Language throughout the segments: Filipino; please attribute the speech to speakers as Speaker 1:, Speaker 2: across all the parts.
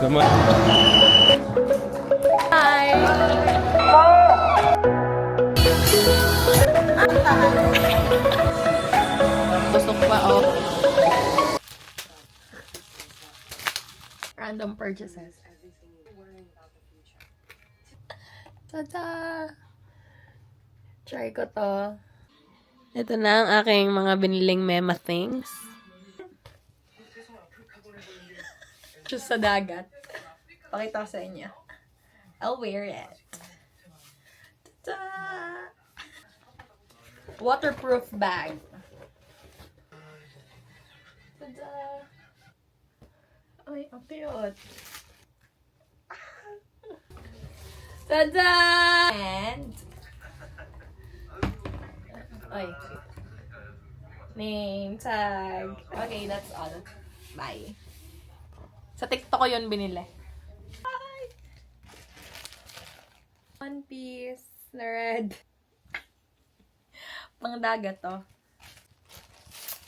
Speaker 1: Naman.
Speaker 2: Hi! Tusok pa, oh. Random purchases. Tada! Try ko to. Ito na ang aking mga biniling mema things. Just sa dagat. Pakita ko sa inyo. I'll wear it. Ta-da! Waterproof bag. Ta-da! Ay, ang cute. Ta-da! And ay. Name tag. Okay, that's all. Bye. Sa TikTok ko yun binili. Bye! One piece na red. Pang dagat to.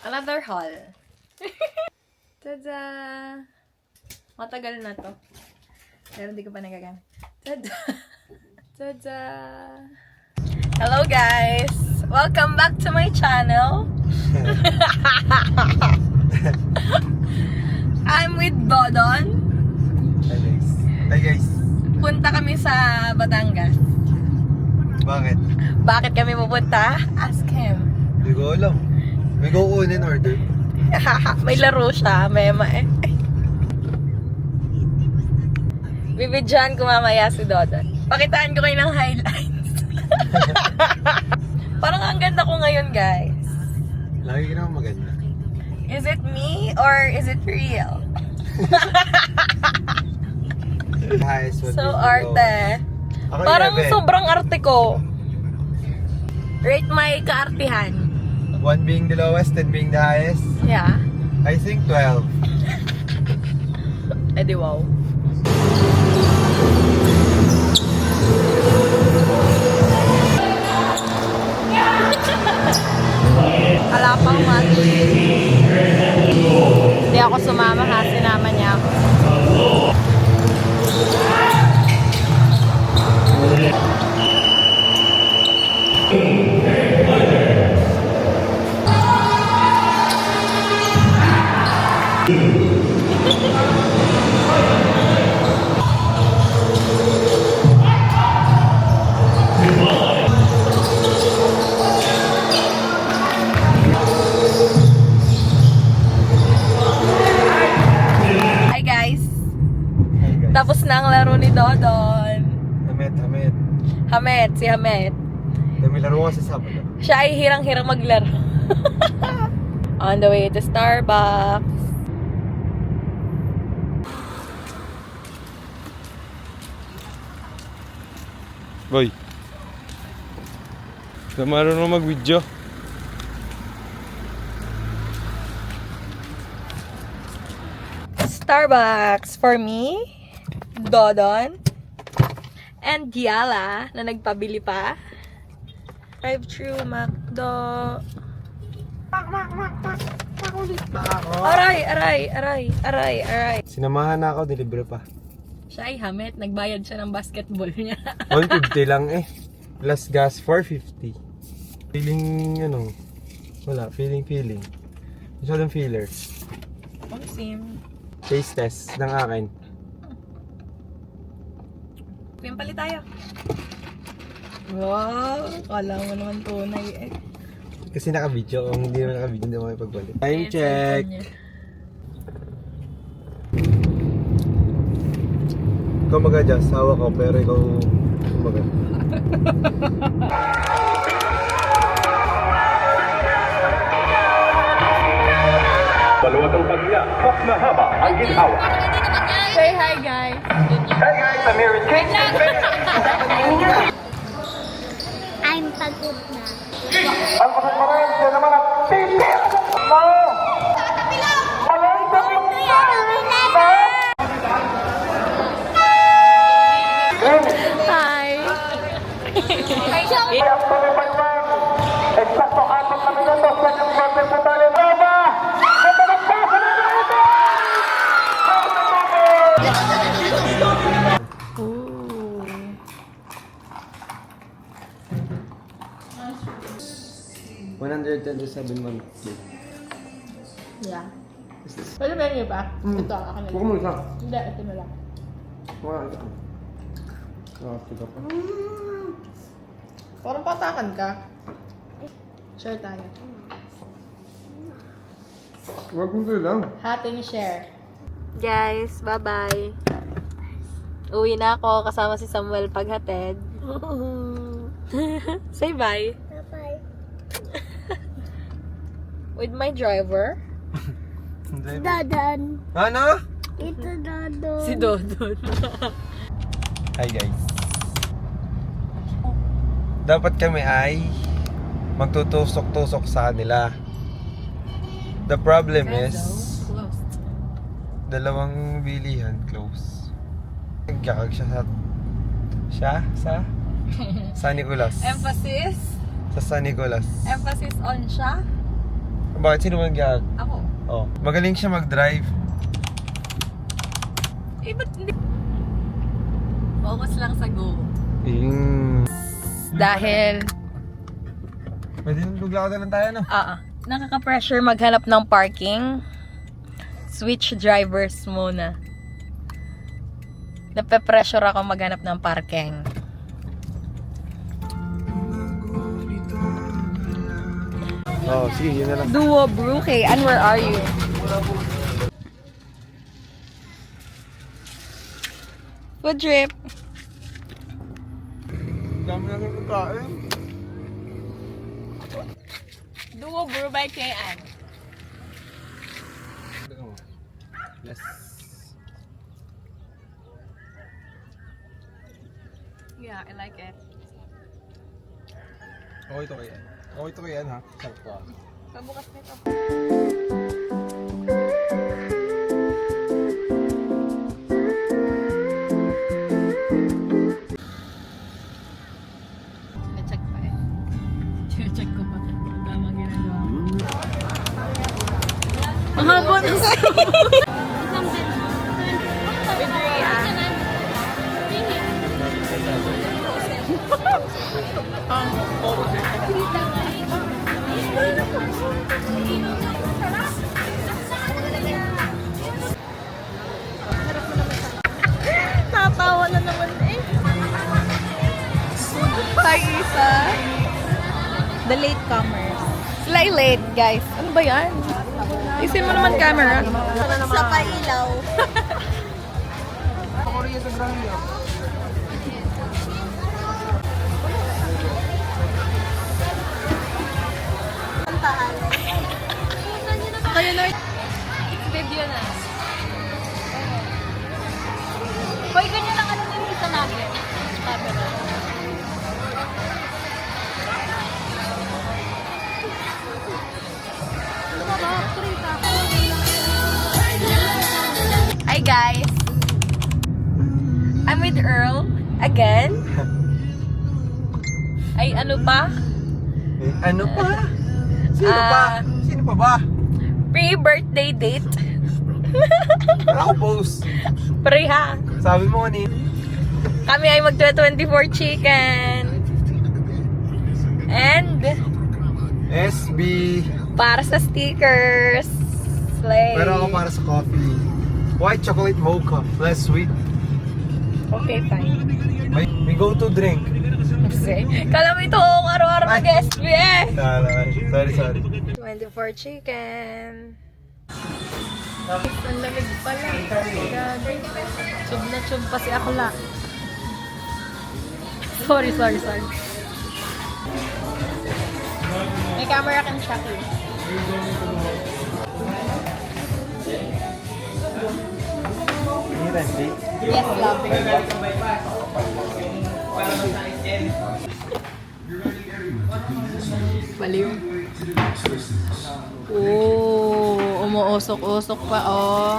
Speaker 2: Another haul. Tada! Matagal na to. Pero hindi ko pa nagagamit. Tada! Tada! Hello guys! Welcome back to my channel. I'm with Dodon.
Speaker 1: Hi guys. Hi guys.
Speaker 2: Punta kami sa Batangas.
Speaker 1: Bakit?
Speaker 2: Bakit kami pupunta? Ask him.
Speaker 1: Hindi ko alam. May kukunin order.
Speaker 2: May laro siya, mema eh. Bibidyan ko mamaya si Dodon. Pakitaan ko kayo ng highlights. Parang ang ganda ko ngayon, guys.
Speaker 1: Lagi ka naman maganda.
Speaker 2: Is it me or is it real?
Speaker 1: Guys,
Speaker 2: So, arte.
Speaker 1: Ako
Speaker 2: Parang
Speaker 1: 11.
Speaker 2: sobrang arte ko. Rate my kaartihan.
Speaker 1: 1 being the lowest, 10 being the highest.
Speaker 2: Yeah.
Speaker 1: I think 12.
Speaker 2: Eh di wow. Wala pang match. Hindi ako sumama ha, sinama niya ako. Hi guys! Tapos na ang laro ni Dodon.
Speaker 1: Hamet.
Speaker 2: Hamet, si Hamet.
Speaker 1: May laro kasi Sabado.
Speaker 2: Siya ay hirang-hirang maglaro. On the way to Starbucks.
Speaker 1: Boy. Ka marunong mag-video.
Speaker 2: Starbucks for me, Dodon, and Giala na nagpabili pa. Drive-thru McDo. Aray.
Speaker 1: Sinamahan na ako, deliver pa.
Speaker 2: Siya ay Hamet, nagbayad siya ng basketball niya.
Speaker 1: 150 lang eh. Plus gas, 450. Feeling, wala, feeling. Masyadong feelers.
Speaker 2: Ang sim.
Speaker 1: Taste test ng akin.
Speaker 2: Pimpali tayo. Wow, kala mo naman tunay eh.
Speaker 1: Kasi naka-video. Kung hindi naman naka-video, hindi mo makipagbalik. Time
Speaker 2: Ayan,
Speaker 1: check!
Speaker 2: cellphone niya.
Speaker 1: Ikaw mag-adjust, hawak ko, pero ikaw mag
Speaker 3: Baluwatang pagya, mas mahaba ang ginhawa.
Speaker 2: Say hi guys.
Speaker 3: Hey guys, I'm here in Kingston.
Speaker 4: I'm pagod na.
Speaker 3: Ang pasok pa rin, yan naman ang pipir! Ma! Malay sa
Speaker 2: Hi.
Speaker 3: Kaya tumipad man! Eksakto 4 na minutos yan yung process na tayo. Baba! Ito na pa! Ito na pa!
Speaker 1: Nintendo 7 month plate.
Speaker 2: Yeah. Pwede menu pa? Ito, ako na
Speaker 1: Huwag mo isa.
Speaker 2: Hindi, ito na lang.
Speaker 1: Wala isa. Tiga pa.
Speaker 2: Parang patakan ka. Share tayo.
Speaker 1: Huwag mo ito lang.
Speaker 2: Hating share. Guys, bye-bye. Uwi na ako kasama si Samuel paghatid. Say bye.
Speaker 4: Bye-bye.
Speaker 2: With my driver.
Speaker 4: Dadan.
Speaker 1: Ano?
Speaker 4: Ito Dodon.
Speaker 2: Si Dodon.
Speaker 1: Hi guys. Dapat kami ay magtutusok-tusok sa kanila. The problem is
Speaker 2: Closed.
Speaker 1: dalawang bilihan close. Nagkakag siya sa San Nicolas.
Speaker 2: Emphasis.
Speaker 1: Sa San Nicolas.
Speaker 2: Emphasis on siya.
Speaker 1: Bakit sino man gag?
Speaker 2: Ako.
Speaker 1: Oh, magaling siya mag-drive.
Speaker 2: Eh, ba't hindi? Focus lang sa go. Dahil,
Speaker 1: Pwede nang luglakad lang tayo, no?
Speaker 2: nakaka-pressure maghanap ng parking. Switch drivers muna. Nape-pressure ako maghanap ng parking.
Speaker 1: Oh, sige, yun na lang.
Speaker 2: Duo Brew. Okay, and where are you? Food trip.
Speaker 1: Dami na rin pagkain.
Speaker 2: Duo Brew by KN.
Speaker 1: Yes.
Speaker 2: Yeah, I like it.
Speaker 1: Okay to kayan. Okay to kayan, ha? Sakto.
Speaker 2: Pabukas nito. Check pa eh. Check ko pa. Tama ginagawa. Ang haba na sa... Natawa na naman eh. Hi, Isa. The latecomers. Sila ay late, guys. Ano ba yan? Isin mo naman camera.
Speaker 4: Sa pailaw.
Speaker 1: Korea sa Graham.
Speaker 2: Kayo na. Video na. Hoy, ganyan lang ano yung isa natin. Camera. Hi guys. I'm with Earl again. Ay, ano pa?
Speaker 1: Ano pa? Sino
Speaker 2: Ah.
Speaker 1: pa? Sino pa ba?
Speaker 2: Pre-birthday date.
Speaker 1: Wala ko post.
Speaker 2: Pre ha.
Speaker 1: Sabi mo kanina.
Speaker 2: Kami ay mag-24 chicken. And
Speaker 1: SB.
Speaker 2: para sa stickers. Slay.
Speaker 1: Pero ako para sa coffee. White chocolate mocha. Less sweet.
Speaker 2: Okay, fine.
Speaker 1: May go-to drink.
Speaker 2: Kasi, kala mo ito kung araw-araw
Speaker 1: Ay.
Speaker 2: mag-SB eh.
Speaker 1: Sorry.
Speaker 2: 24 chicken. Ang lamig pala. Grabe. Chub na chub pa si Akla. Sorry. May camera kang Chucky. Yes, love. Baliw. Oh, umuusok-usok pa, oh.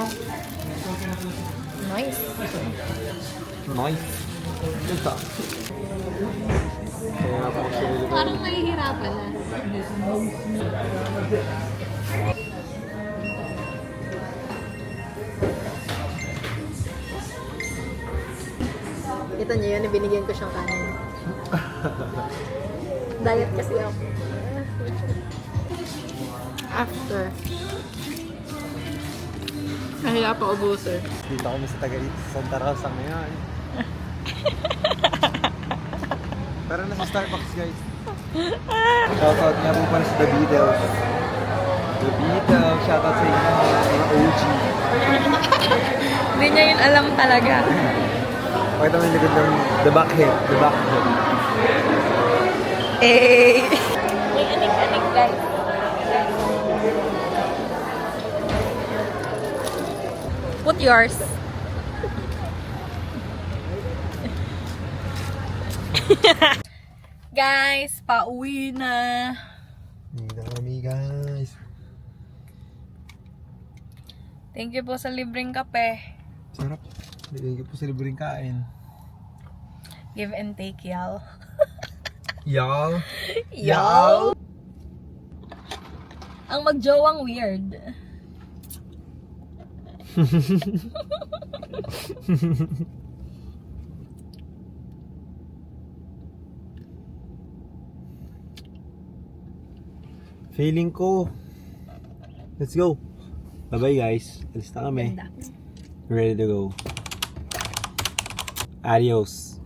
Speaker 2: Nice.
Speaker 1: Nice. Ito. Kaya ako actually.
Speaker 2: Parang nahihirapan na. Kita niyo yun, binigyan ko siyang kanin. Diet kasi ako. After. Nahiya pa ubusin.
Speaker 1: Dito kami sa Tagaytay, Santa Rosa ngayon. Tara na sa Starbucks, guys. Shoutout nga po pala sa The Beatles. The Beatles, shoutout sa inyo, mga OG.
Speaker 2: Hindi niya yun alam talaga.
Speaker 1: Pakita mo yung likod ng The Backhead. The Backhead.
Speaker 2: Eh. May anik-anik, guys. Put yours. Guys, pauwi na.
Speaker 1: Hindi na kami, guys.
Speaker 2: Thank you po sa libreng kape.
Speaker 1: Sarap. Hindi po sa libreng kain.
Speaker 2: Give and take, y'all.
Speaker 1: Y'all.
Speaker 2: Y'all. Ang magjowang weird.
Speaker 1: Feeling ko. Let's go. Bye-bye, guys. Alis na kami.
Speaker 2: Ganda.
Speaker 1: Ready to go. Adios.